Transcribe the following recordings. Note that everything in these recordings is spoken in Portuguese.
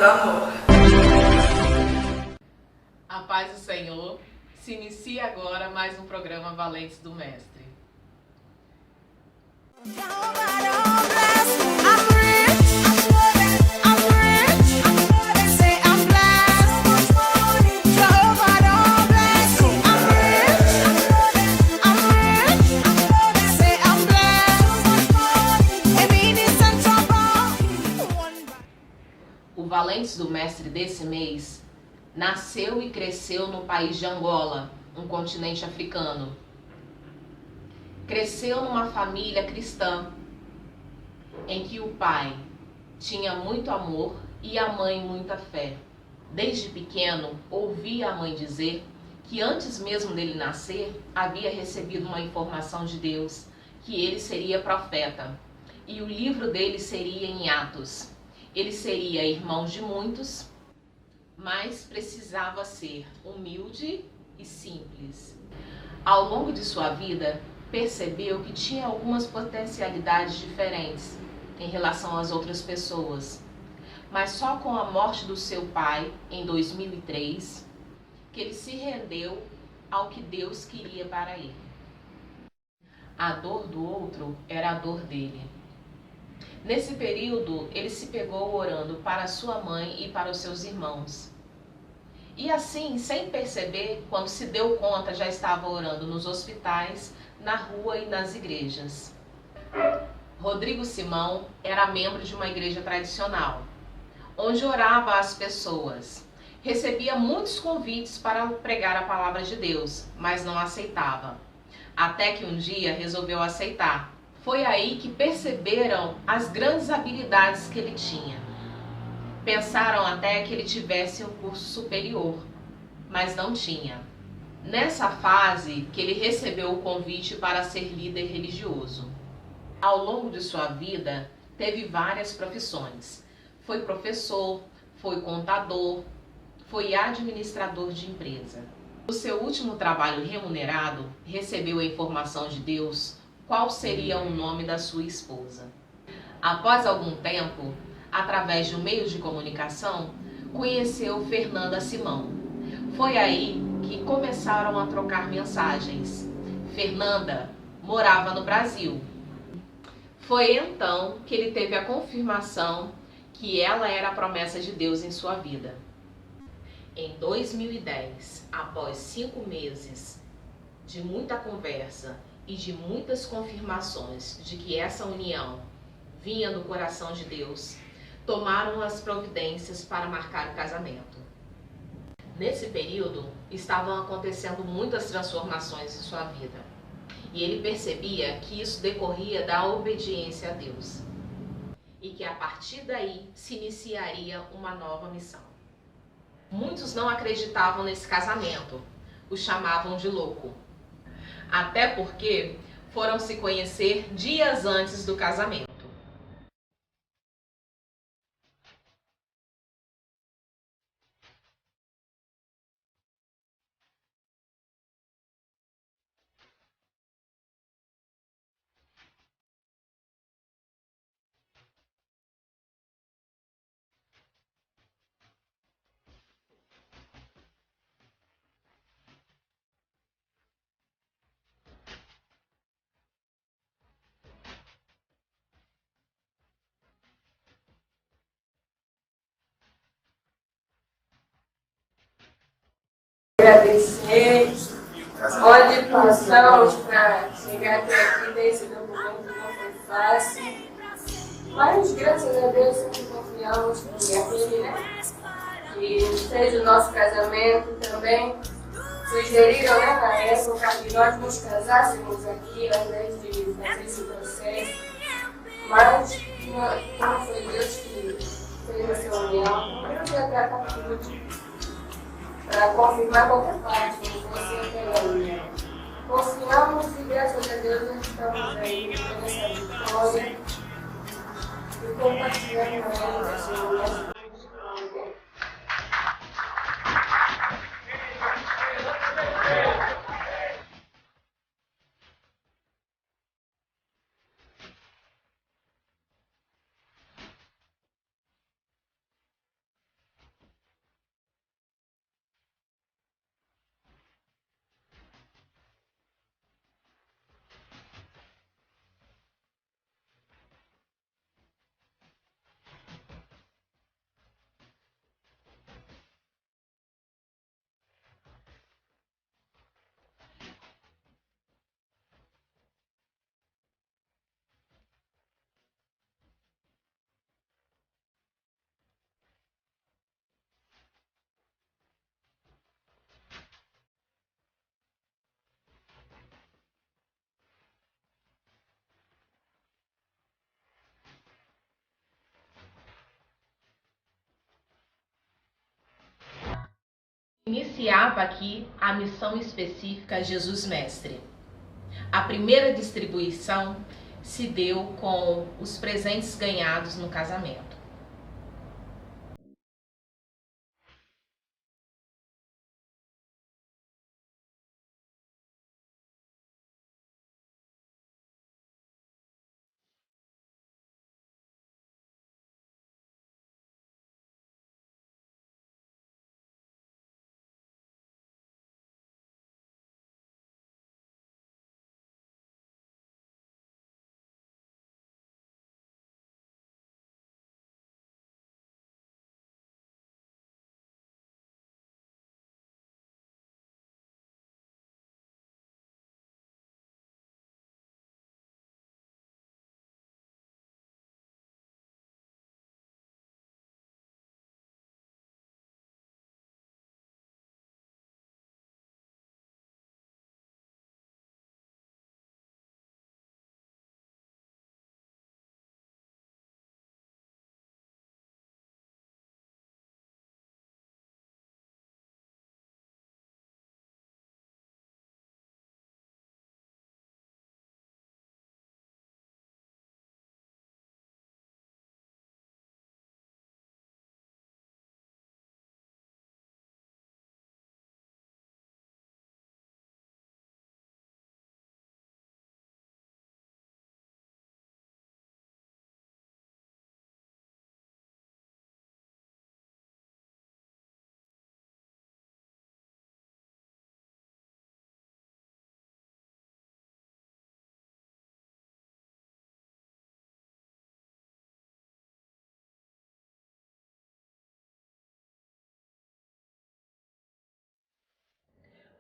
do amor. A paz do Senhor. Se inicia agora mais um programa Valentes do Mestre. O Valentes do Mestre desse mês nasceu e cresceu no país de Angola, um continente africano. Cresceu numa família cristã, em que o pai tinha muito amor e a mãe muita fé. Desde pequeno, ouvia a mãe dizer que antes mesmo dele nascer, havia recebido uma informação de Deus, que ele seria profeta, e o livro dele seria em Atos. Ele seria irmão de muitos, mas precisava ser humilde e simples. Ao longo de sua vida, percebeu que tinha algumas potencialidades diferentes em relação às outras pessoas. Mas só com a morte do seu pai, em 2003, que ele se rendeu ao que Deus queria para ele. A dor do outro era a dor dele. Nesse período, ele se pegou orando para sua mãe e para os seus irmãos. E assim, sem perceber, quando se deu conta, já estava orando nos hospitais, na rua e nas igrejas. Rodrigo Simão era membro de uma igreja tradicional, onde orava às pessoas. Recebia muitos convites para pregar a palavra de Deus, mas não aceitava. Até que um dia resolveu aceitar. Foi aí que perceberam as grandes habilidades que ele tinha. Pensaram até que ele tivesse um curso superior, mas não tinha. Nessa fase que ele recebeu o convite para ser líder religioso. Ao longo de sua vida, teve várias profissões. Foi professor, foi contador, foi administrador de empresa. No seu último trabalho remunerado, recebeu a informação de Deus qual seria o nome da sua esposa. Após algum tempo, através de um meio de comunicação, conheceu Fernanda Simão. Foi aí que começaram a trocar mensagens. Fernanda morava no Brasil. Foi então que ele teve a confirmação que ela era a promessa de Deus em sua vida. Em 2010, após 5 meses de muita conversa e de muitas confirmações de que essa união vinha do coração de Deus, tomaram as providências para marcar o casamento. Nesse período, estavam acontecendo muitas transformações em sua vida, e ele percebia que isso decorria da obediência a Deus, e que a partir daí se iniciaria uma nova missão. Muitos não acreditavam nesse casamento, o chamavam de louco, até porque foram se conhecer dias antes do casamento. Agradecer, olha, passamos para chegar até aqui desse documento, não foi fácil, mas graças a Deus sempre confiamos que aquele, né, que seja o nosso casamento também. Sugeriram, né, na época que nós nos casássemos aqui ao invés de fazer esse processo, mas não foi Deus que fez essa união, Deus ia tratar tudo para confirmar qualquer parte, não fosse aquela união. Confiamos e graças a Deus nós estamos aí nessa vitória e compartilhando ainda sobre o nosso. Iniciava aqui a missão específica Jesus Mestre. A primeira distribuição se deu com os presentes ganhados no casamento.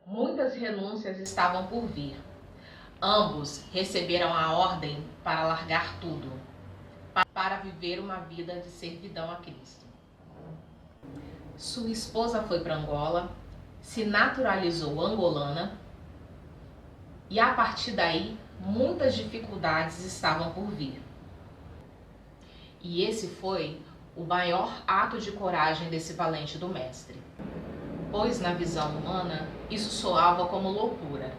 Muitas renúncias estavam por vir. Ambos receberam a ordem para largar tudo, para viver uma vida de servidão a Cristo. Sua esposa foi para Angola, se naturalizou angolana e a partir daí muitas dificuldades estavam por vir. E esse foi o maior ato de coragem desse valente do mestre, pois na visão humana isso soava como loucura.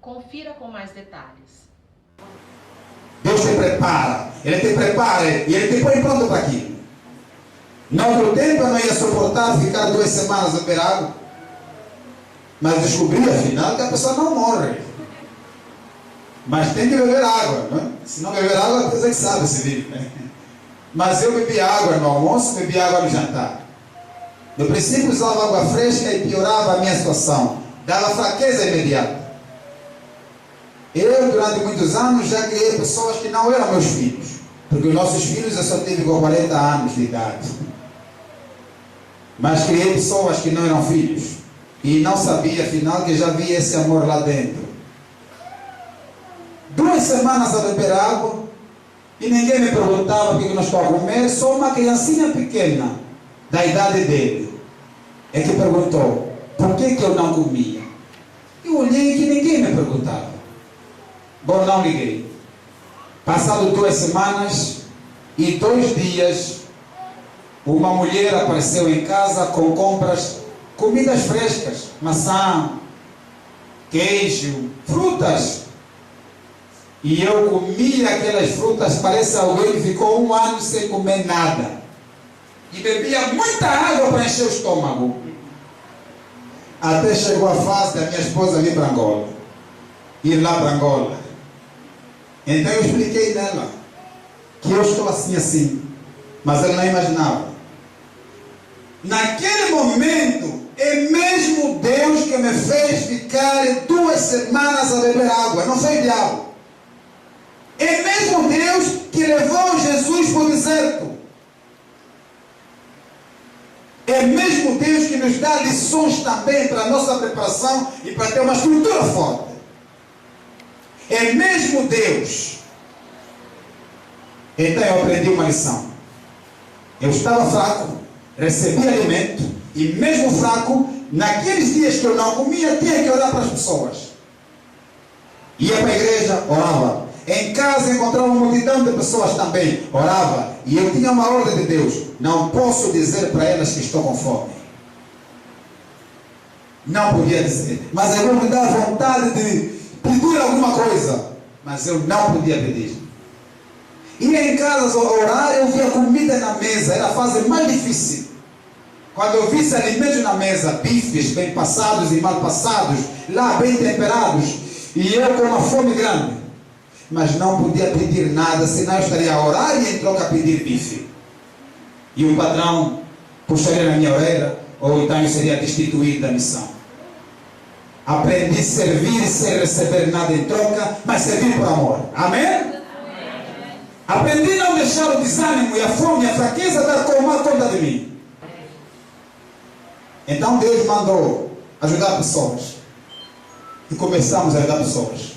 Confira com mais detalhes. Deus te prepara, Ele te prepara e Ele te põe pronto para aquilo. No outro tempo eu não ia suportar ficar 2 semanas a beber água, mas descobri afinal que a pessoa não morre, mas tem que beber água, não é? Se não beber água, a pessoa que sabe se vive, né? Mas eu bebi água no almoço, bebi água no jantar. No princípio usava água fresca e piorava a minha situação, dava fraqueza imediata. Eu, durante muitos anos, já criei pessoas que não eram meus filhos, porque os nossos filhos eu só tive com 40 anos de idade. Mas criei pessoas que não eram filhos, e não sabia, afinal, que já havia esse amor lá dentro. 2 semanas a beber água, e ninguém me perguntava o que eu não estou a comer, só uma criancinha pequena, da idade dele, é que perguntou, por que eu não comia? Eu olhei que ninguém me perguntava. Bom, não liguei. Passado 2 semanas e 2 dias, uma mulher apareceu em casa com compras, comidas frescas, maçã, queijo, frutas. E eu comia aquelas frutas, parece alguém que ficou 1 ano sem comer nada. E bebia muita água para encher o estômago. Até chegou a fase da minha esposa vir para Angola. Ir lá para Angola. Então eu expliquei nela que eu estou assim. Mas ela não imaginava. Naquele momento, é mesmo Deus que me fez ficar 2 semanas a beber água. Não foi o diabo. É mesmo Deus que levou Jesus para o deserto. É mesmo Deus que nos dá lições também para a nossa preparação e para ter uma estrutura forte. É mesmo Deus. Então eu aprendi uma lição. Eu estava fraco, recebi alimento, e mesmo fraco, naqueles dias que eu não comia, tinha que orar para as pessoas. Ia para a igreja, orava. Em casa encontrava uma multidão de pessoas também, orava. E eu tinha uma ordem de Deus: não posso dizer para elas que estou com fome. Não podia dizer. Mas eu me dava vontade de pedir alguma coisa. Mas eu não podia pedir. Ia em casa orar, eu via comida na mesa. Era a fase mais difícil. Quando eu visse alimentos na mesa, bifes bem passados e mal passados, lá bem temperados, e eu com uma fome grande. Mas não podia pedir nada, senão eu estaria a orar e em troca a pedir bife. E o patrão puxaria na minha orelha, ou então eu seria destituído da missão. Aprendi a servir sem receber nada em troca, mas servir por amor. Amém? Aprendi a não deixar o desânimo e a fome e a fraqueza tomar conta de mim. Então Deus mandou ajudar pessoas. E começamos a ajudar pessoas.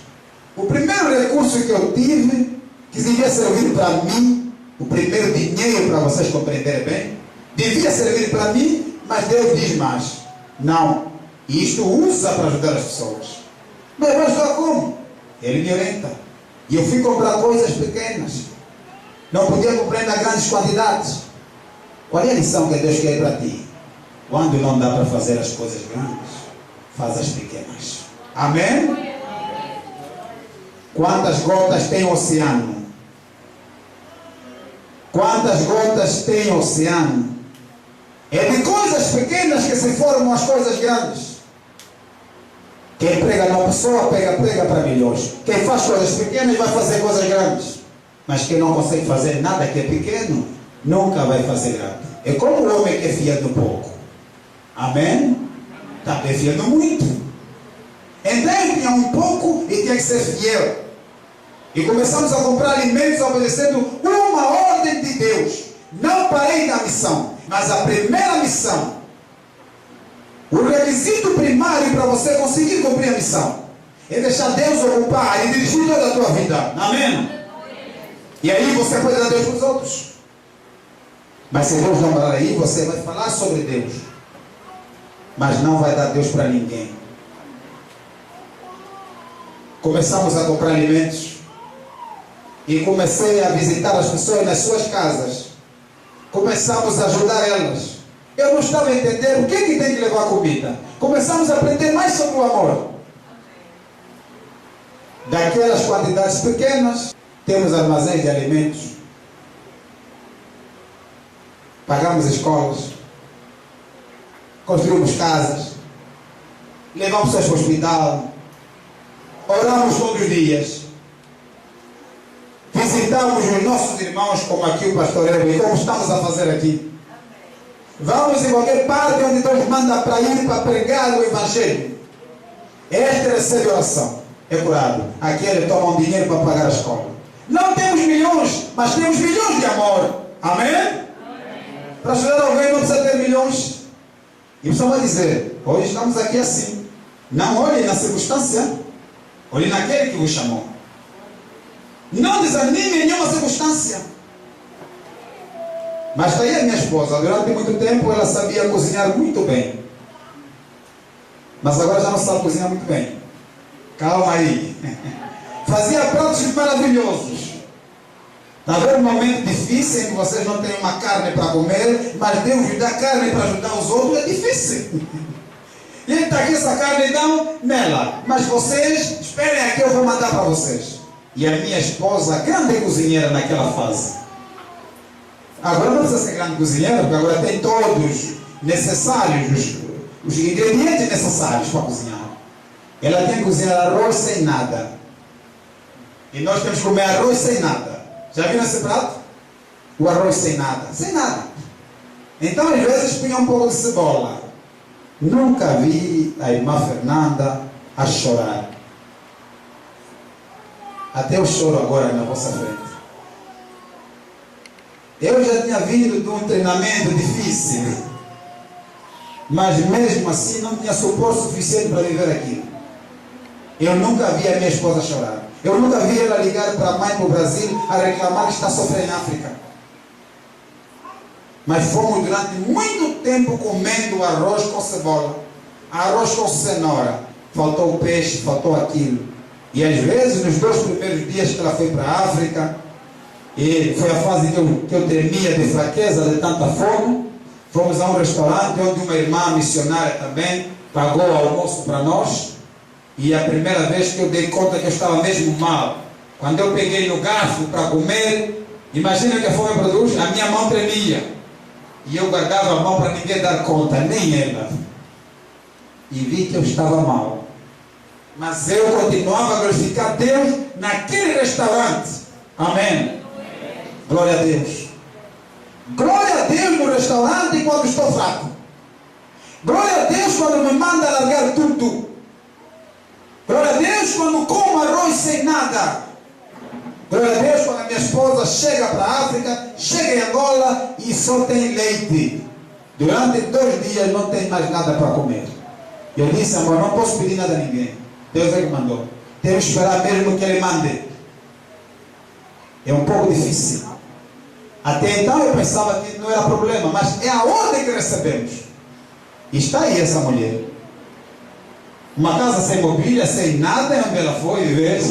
O primeiro recurso que eu tive, que devia servir para mim, o primeiro dinheiro, para vocês compreenderem bem, devia servir para mim, mas Deus diz mais. Não. E isto usa para ajudar as pessoas. Mas vai ajudar como? Ele me orienta. E eu fui comprar coisas pequenas. Não podia comprar em grandes quantidades. Qual é a lição que Deus quer para ti? Quando não dá para fazer as coisas grandes, faz as pequenas. Amém? Quantas gotas tem o oceano? Quantas gotas tem o oceano? É de coisas pequenas que se formam as coisas grandes. Quem prega numa pessoa, prega para milhões. Quem faz coisas pequenas vai fazer coisas grandes. Mas quem não consegue fazer nada que é pequeno, nunca vai fazer grande. É como o homem que é fiel no pouco. Amém? Está fiel no muito. Então eu tinha um pouco e tinha que ser fiel. E começamos a comprar alimentos obedecendo uma ordem de Deus. Não parei na missão, mas a primeira missão, o requisito primário para você conseguir cumprir a missão, é deixar Deus ocupar e dirigir toda a tua vida. Amém? E aí você pode dar Deus para os outros. Mas se Deus não parar aí, você vai falar sobre Deus, mas não vai dar Deus para ninguém. Começamos a comprar alimentos. E comecei a visitar as pessoas nas suas casas. Começamos a ajudar elas. Eu não estava a entender o que tem que levar comida. Começamos a aprender mais sobre o amor. Daquelas quantidades pequenas, temos armazéns de alimentos. Pagamos escolas. Construímos casas. Levamos pessoas para o hospital. Oramos todos os dias. Visitamos os nossos irmãos, como aqui o pastor Elvio, como estamos a fazer aqui. Vamos em qualquer parte onde Deus manda para ir para pregar o Evangelho. Este recebe oração, é curado. Aquele toma um dinheiro para pagar a escola. Não temos milhões, mas temos milhões de amor. Amém? Amém. Para ajudar alguém não precisa ter milhões. E você vai dizer, hoje estamos aqui assim. Não olhe na circunstância, olhe naquele que vos chamou. Não desanime em nenhuma circunstância. Mas está aí a minha esposa. Durante muito tempo ela sabia cozinhar muito bem. Mas agora já não sabe cozinhar muito bem. Calma aí. Fazia pratos maravilhosos. Está vendo um momento difícil em que vocês não têm uma carne para comer, mas Deus dá carne para ajudar os outros, é difícil. E ele está aqui essa carne, então, nela. Mas vocês, esperem aqui, eu vou mandar para vocês. E a minha esposa, grande cozinheira naquela fase. Agora não precisa ser grande cozinheira, porque agora tem todos necessários, os ingredientes necessários para cozinhar. Ela tem que cozinhar arroz sem nada. E nós temos que comer arroz sem nada. Já viram esse prato? O arroz sem nada. Sem nada. Então às vezes punha um pouco de cebola. Nunca vi a irmã Fernanda a chorar. Até eu choro agora na vossa frente. Eu já tinha vindo de um treinamento difícil, mas mesmo assim não tinha suporte suficiente para viver aquilo. Eu nunca vi a minha esposa chorar. Eu nunca vi ela ligar para a mãe para o Brasil a reclamar que está sofrendo na África. Mas fomos durante muito tempo comendo arroz com cebola, arroz com cenoura. Faltou o peixe, faltou aquilo. E às vezes, nos 2 primeiros dias que ela foi para a África, e foi a fase que eu tremia de fraqueza, de tanta fome, fomos a um restaurante onde uma irmã missionária também pagou o almoço para nós. E a primeira vez que eu dei conta que eu estava mesmo mal, quando eu peguei no garfo para comer, imagina que a fome produz, a minha mão tremia. E eu guardava a mão para ninguém dar conta, nem ela. E vi que eu estava mal. Mas eu continuava a glorificar Deus naquele restaurante. Amém. Glória a Deus. Glória a Deus no restaurante quando estou fraco. Glória a Deus quando me manda largar tudo. Glória a Deus quando como arroz sem nada. Glória a Deus quando a minha esposa chega para a África, chega em Angola e só tem leite. Durante 2 dias não tem mais nada para comer. Eu disse, amor, não posso pedir nada a ninguém. Deus é que mandou. Temos que esperar mesmo que Ele mande. É um pouco difícil. Até então eu pensava que não era problema, mas é a ordem que recebemos. E está aí essa mulher. Uma casa sem mobília, sem nada, é onde ela foi viver.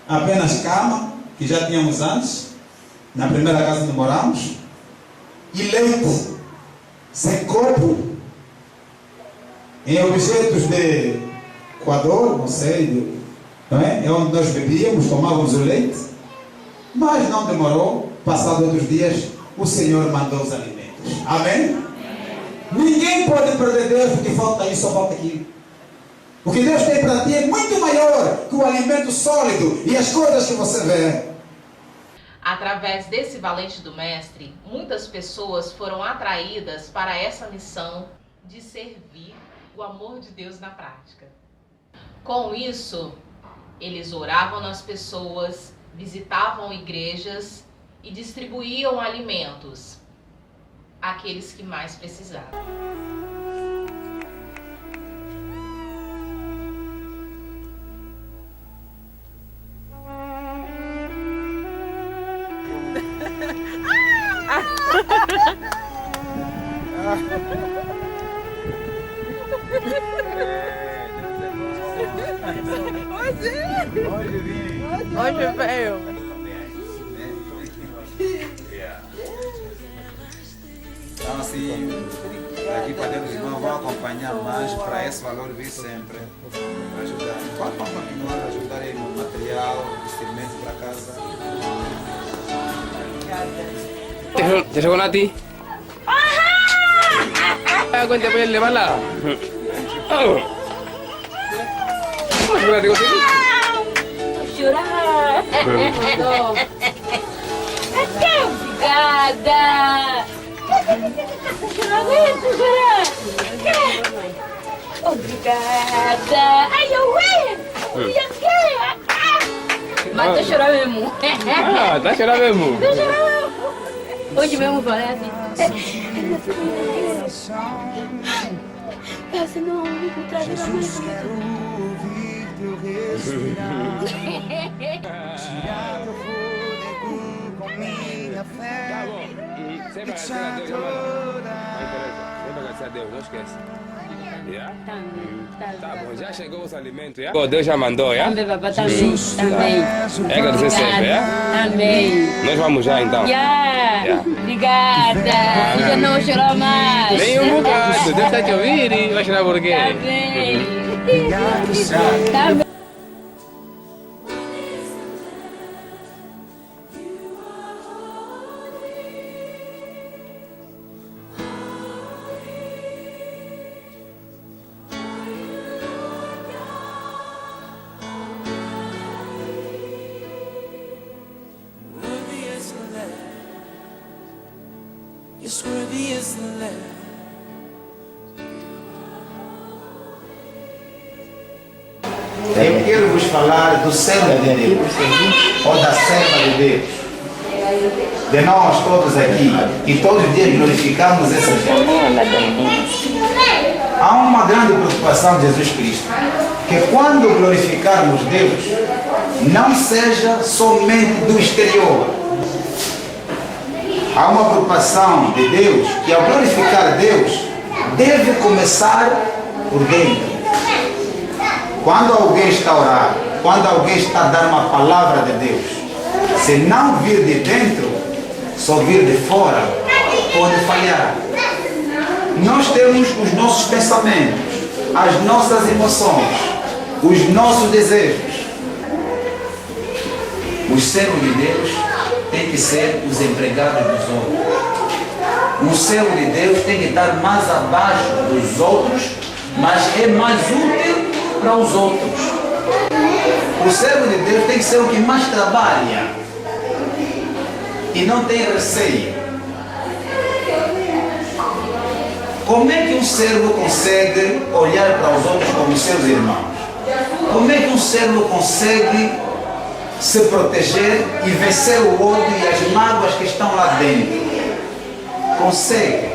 Apenas cama, que já tínhamos antes, na primeira casa onde moramos. E leite, sem copo, em objetos de coador, não sei, não é? É onde nós bebíamos, tomávamos o leite. Mas não demorou, passados outros dias, o Senhor mandou os alimentos. Amém? Ninguém pode perder Deus porque falta isso ou falta aquilo. O que Deus tem para ti é muito maior que o alimento sólido e as coisas que você vê. Através desse valente do Mestre, muitas pessoas foram atraídas para essa missão de servir o amor de Deus na prática. Com isso, eles oravam nas pessoas, visitavam igrejas e distribuíam alimentos àqueles que mais precisavam. Hoje veio. Então assim, daqui para dentro os irmãos vão acompanhar mais para esse valor vir sempre ajudar. Enquanto vão continuar a ajudar aí no material, vestimento para casa. ¿Te llegó Nati? Cuenta, voy a elevarla. ¿Cómo se puede conseguir? Chorar. Obrigada. Obrigada. Ai, eu ia mas tá chorando mesmo. Ah, tá chorando mesmo. Tá chorando mesmo. Hoje mesmo parece. Essa meu amigo traz na minha Tá bom. Sempre agradecer a Deus, não interessa. Sempre agradecer a Deus, não esquece. Yeah? Tá bom, já chegou os alimentos, yeah? Deus já mandou, yeah? também, papai, também. Também. É agradecer sempre, yeah? Também. Nós vamos já então. Yeah. Obrigada. Já não vou chorar mais. Nem um bocado, Deus está te ouvindo e vai chorar por quê? Também. Também. Yes, worthy is the Lamb. Eu quero vos falar do servo de Deus, ou da serva de Deus, de nós todos aqui, que todos os dias glorificamos esse Deus. Há uma grande preocupação de Jesus Cristo, que quando glorificarmos Deus, não seja somente do exterior. Há uma preocupação de Deus, que ao glorificar Deus, deve começar por dentro. Quando alguém está a orar, quando alguém está a dar uma palavra de Deus, se não vir de dentro, só vir de fora, pode falhar. Nós temos os nossos pensamentos, as nossas emoções, os nossos desejos. Os servos de Deus têm que ser os empregados dos outros. Um servo de Deus tem que estar mais abaixo dos outros, mas é mais útil para os outros. O servo de Deus tem que ser o que mais trabalha e não tem receio. Como é que um servo consegue olhar para os outros como seus irmãos? Como é que um servo consegue se proteger e vencer o ódio e as mágoas que estão lá dentro? Consegue.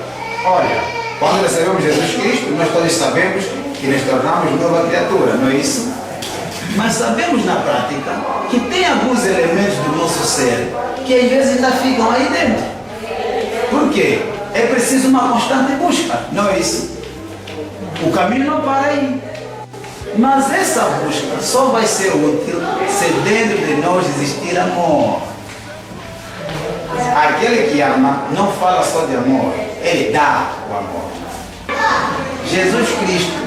Olha, quando recebemos Jesus Cristo, nós todos sabemos que nos tornamos nova criatura, não é isso? Mas sabemos na prática que tem alguns elementos do nosso ser que às vezes ainda ficam aí dentro. Por quê? É preciso uma constante busca, não é isso? O caminho não para aí. Mas essa busca só vai ser útil se dentro de nós existir amor. Aquele que ama não fala só de amor, ele dá o amor. Jesus Cristo,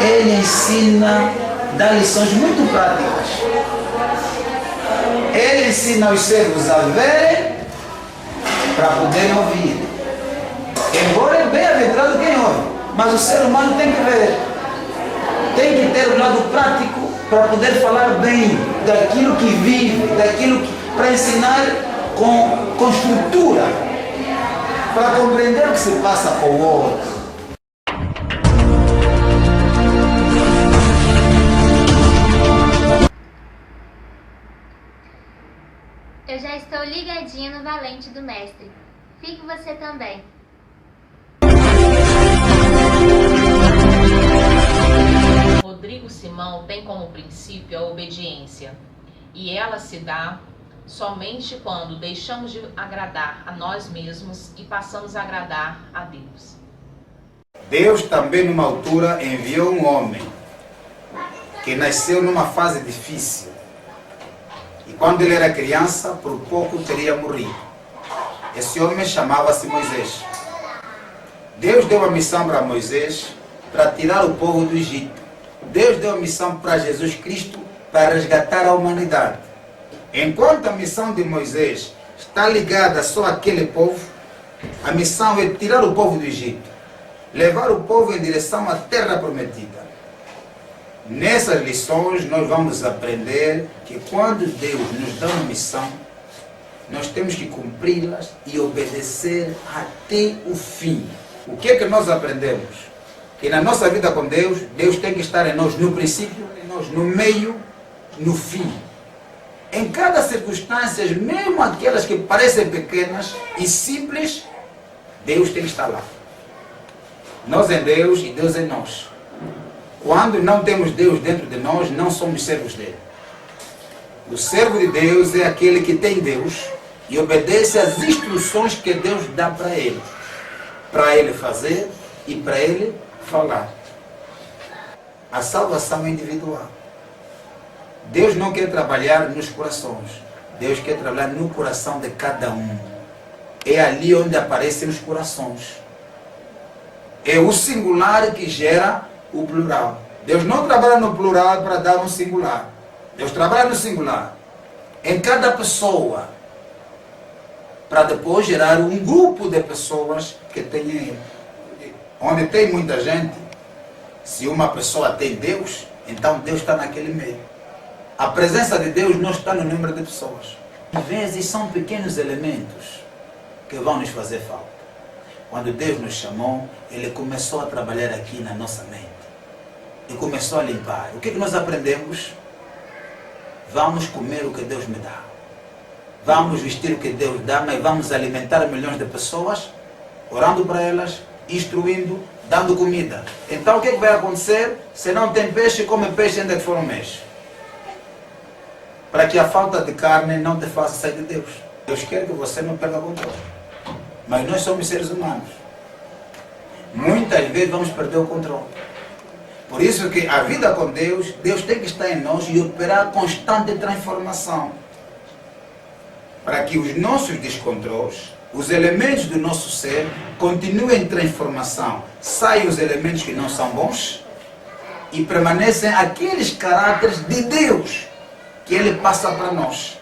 ele ensina, dá lições muito práticas. Ele ensina os servos a verem para poderem ouvir. Embora é bem-aventurado quem ouve, mas o ser humano tem que ver. Tem que ter o lado prático para poder falar bem daquilo que vive, daquilo que, para ensinar com estrutura, para compreender o que se passa com o outro. Eu já estou ligadinha no Valente do Mestre. Fique você também. Rodrigo Simão tem como princípio a obediência, e ela se dá somente quando deixamos de agradar a nós mesmos e passamos a agradar a Deus. Deus também numa altura enviou um homem que nasceu numa fase difícil. E quando ele era criança, por pouco teria morrido. Esse homem chamava-se Moisés. Deus deu a missão para Moisés para tirar o povo do Egito. Deus deu a missão para Jesus Cristo para resgatar a humanidade. Enquanto a missão de Moisés está ligada só àquele povo, a missão é tirar o povo do Egito, levar o povo em direção à terra prometida. Nessas lições nós vamos aprender que quando Deus nos dá uma missão, nós temos que cumpri-las e obedecer até o fim. O que é que nós aprendemos? Que na nossa vida com Deus, Deus tem que estar em nós no princípio, em nós no meio, no fim. Em cada circunstância, mesmo aquelas que parecem pequenas e simples, Deus tem que estar lá. Nós em Deus e Deus em nós. Quando não temos Deus dentro de nós, não somos servos dele. O servo de Deus é aquele que tem Deus e obedece às instruções que Deus dá para ele fazer e para ele falar. A salvação é individual. Deus não quer trabalhar nos corações. Deus quer trabalhar no coração de cada um. É ali onde aparecem os corações. É o singular que gera o plural. Deus não trabalha no plural para dar um singular. Deus trabalha no singular. Em cada pessoa. Para depois gerar um grupo de pessoas que tenham Ele. Onde tem muita gente, se uma pessoa tem Deus, então Deus está naquele meio. A presença de Deus não está no número de pessoas. Às vezes são pequenos elementos que vão nos fazer falta. Quando Deus nos chamou, Ele começou a trabalhar aqui na nossa mente. E começou a limpar. O que nós aprendemos? Vamos comer o que Deus me dá. Vamos vestir o que Deus dá, mas vamos alimentar milhões de pessoas, orando para elas, instruindo, dando comida. Então o que vai acontecer? Se não tem peixe, come peixe ainda que for um mês. Para que a falta de carne não te faça sair de Deus. Deus quer que você não perca o controle. Mas nós somos seres humanos. Muitas vezes vamos perder o controle. Por isso que a vida com Deus, Deus tem que estar em nós e operar constante transformação. Para que os nossos descontroles os elementos do nosso ser continuam em transformação. Saem os elementos que não são bons e permanecem aqueles caráteres de Deus que Ele passa para nós.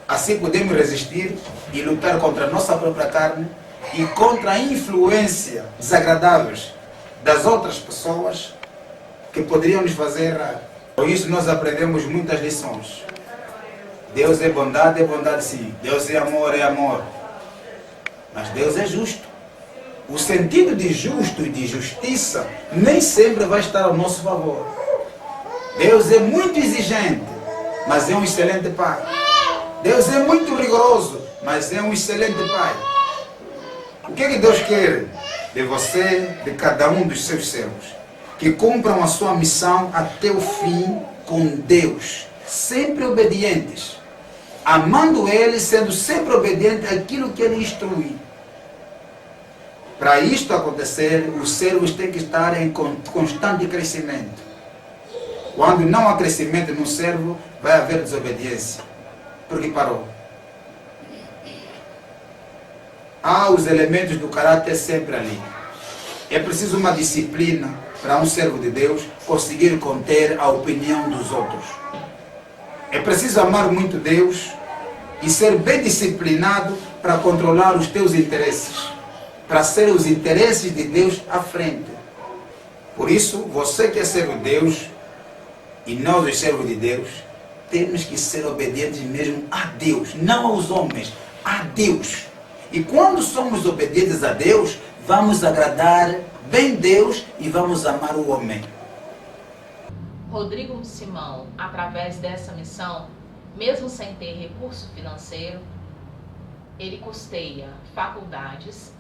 Assim podemos resistir e lutar contra a nossa própria carne e contra a influência desagradáveis das outras pessoas que poderiam nos fazer errar. Por isso nós aprendemos muitas lições. Deus é bondade sim. Deus é amor. Mas Deus é justo. O sentido de justo e de justiça nem sempre vai estar ao nosso favor. Deus é muito exigente, mas é um excelente Pai. Deus é muito rigoroso, mas é um excelente Pai. O que é que Deus quer de você, de cada um dos seus servos? Que cumpram a sua missão até o fim com Deus, sempre obedientes, amando Ele, sendo sempre obediente àquilo que Ele instrui. Para isto acontecer, os servos têm que estar em constante crescimento. Quando não há crescimento no servo, vai haver desobediência, porque parou. Há os elementos do caráter sempre ali. É preciso uma disciplina para um servo de Deus conseguir conter a opinião dos outros. É preciso amar muito Deus e ser bem disciplinado para controlar os teus interesses, para ser os interesses de Deus à frente. Por isso, você que é servo de Deus e nós os servos de Deus, temos que ser obedientes mesmo a Deus, não aos homens, a Deus. E quando somos obedientes a Deus, vamos agradar bem Deus e vamos amar o homem. Rodrigo Simão, através dessa missão, mesmo sem ter recurso financeiro, ele custeia faculdades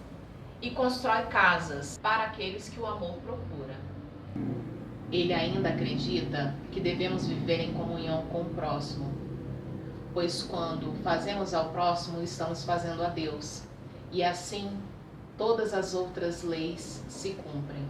e constrói casas para aqueles que o amor procura. Ele ainda acredita que devemos viver em comunhão com o próximo, pois quando fazemos ao próximo, estamos fazendo a Deus, e assim todas as outras leis se cumprem.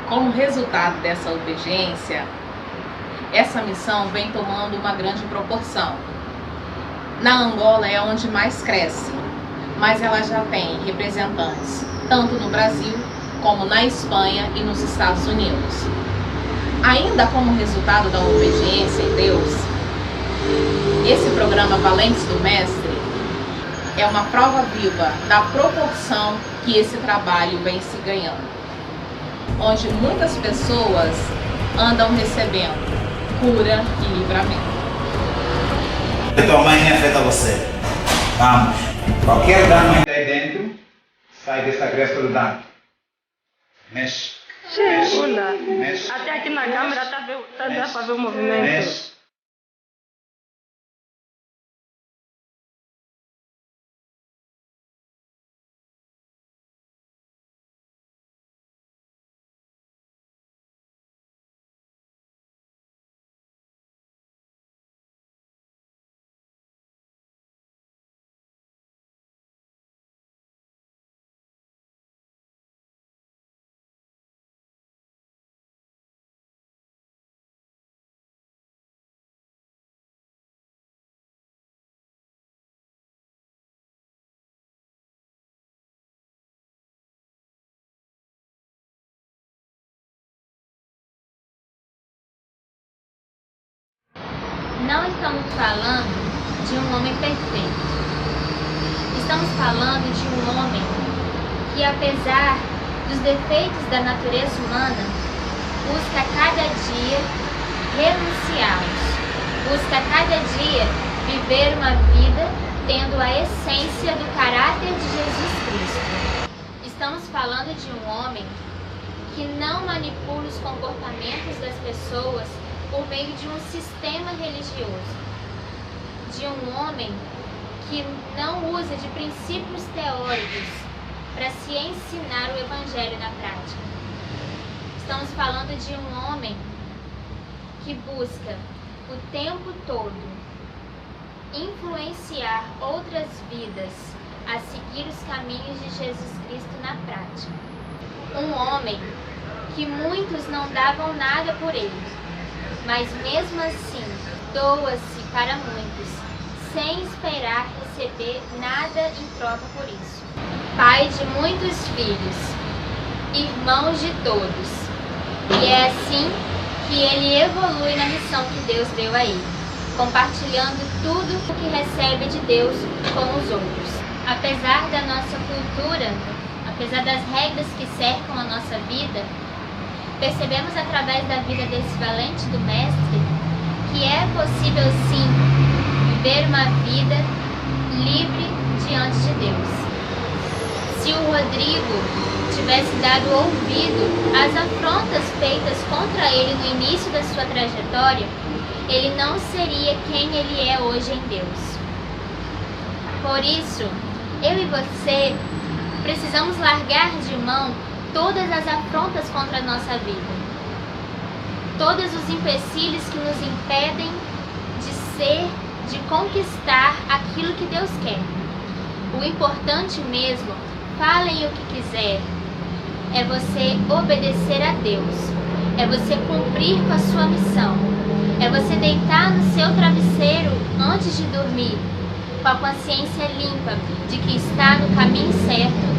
Como resultado dessa obediência, essa missão vem tomando uma grande proporção. Na Angola é onde mais cresce, mas ela já tem representantes tanto no Brasil como na Espanha e nos Estados Unidos. Ainda como resultado da obediência em Deus, esse programa Valentes do Mestre é uma prova viva da proporção que esse trabalho vem se ganhando, onde muitas pessoas andam recebendo cura e livramento. Tua mãe nem afeta você. Vamos. Qualquer dano ainda aí dentro, sai dessa cresta do dano. Mexe. Olha, Mexe. até aqui na câmera tá dá para ver o movimento. Mexe. Não estamos falando de um homem perfeito. Estamos falando de um homem que, apesar dos defeitos da natureza humana, busca a cada dia renunciá-los. Busca a cada dia viver uma vida tendo a essência do caráter de Jesus Cristo. Estamos falando de um homem que não manipula os comportamentos das pessoas por meio de um sistema religioso. De um homem que não usa de princípios teóricos para se ensinar o Evangelho na prática. Estamos falando de um homem que busca o tempo todo influenciar outras vidas a seguir os caminhos de Jesus Cristo na prática. Um homem que muitos não davam nada por ele, mas mesmo assim doa-se para muitos, sem esperar receber nada em troca por isso. Pai de muitos filhos, irmãos de todos, e é assim que ele evolui na missão que Deus deu a ele, compartilhando tudo o que recebe de Deus com os outros. Apesar da nossa cultura, apesar das regras que cercam a nossa vida, percebemos através da vida desse valente do Mestre que é possível sim viver uma vida livre diante de Deus. Se o Rodrigo tivesse dado ouvido às afrontas feitas contra ele no início da sua trajetória, ele não seria quem ele é hoje em Deus. Por isso, eu e você precisamos largar de mão todas as afrontas contra a nossa vida, todos os empecilhos que nos impedem de ser, de conquistar aquilo que Deus quer. O importante mesmo, falem o que quiser, é você obedecer a Deus, é você cumprir com a sua missão, é você deitar no seu travesseiro antes de dormir, com a consciência limpa de que está no caminho certo